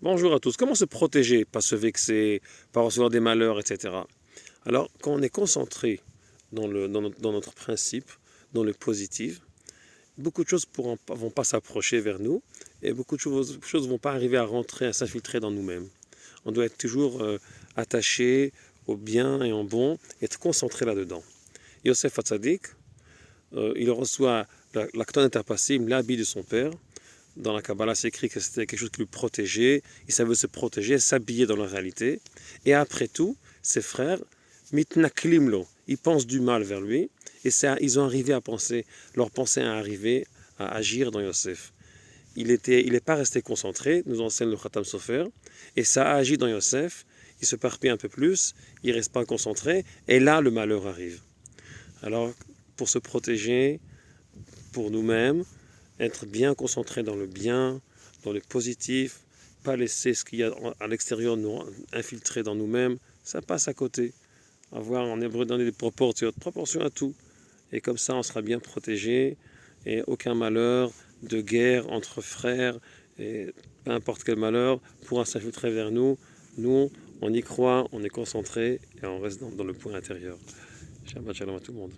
Bonjour à tous. Comment se protéger, pas se vexer, pas recevoir des malheurs, etc. Alors, quand on est concentré dans notre principe, dans le positif, beaucoup de choses ne vont pas s'approcher vers nous et beaucoup de choses ne vont pas arriver à rentrer, à s'infiltrer dans nous-mêmes. On doit être toujours attaché au bien et au bon, et être concentré là-dedans. Yosef Hatzadik, il reçoit la K'tonet HaPasim, l'habit de son père. Dans la Kabbalah, c'est écrit que c'était quelque chose qui le protégeait. Il savait se protéger, s'habiller dans la réalité. Et après tout, ses frères, mitnaklimlo, ils pensent du mal vers lui. Et ils ont arrivé à penser, leur pensée a arrivé à agir dans Yosef. Il n'est pas resté concentré, nous enseigne le Khatam Sofer. Et ça a agi dans Yosef. Il se parpille un peu plus, il ne reste pas concentré. Et là, le malheur arrive. Alors, pour se protéger, pour nous-mêmes, être bien concentré dans le bien, dans le positif, pas laisser ce qu'il y a à l'extérieur nous infiltrer dans nous-mêmes, ça passe à côté. Avoir en hébreu donné des proportions à tout. Et comme ça, on sera bien protégé et aucun malheur de guerre entre frères, et peu importe quel malheur pourra s'infiltrer vers nous. Nous, on y croit, on est concentré et on reste dans le point intérieur. Shabbat shalom à tout le monde.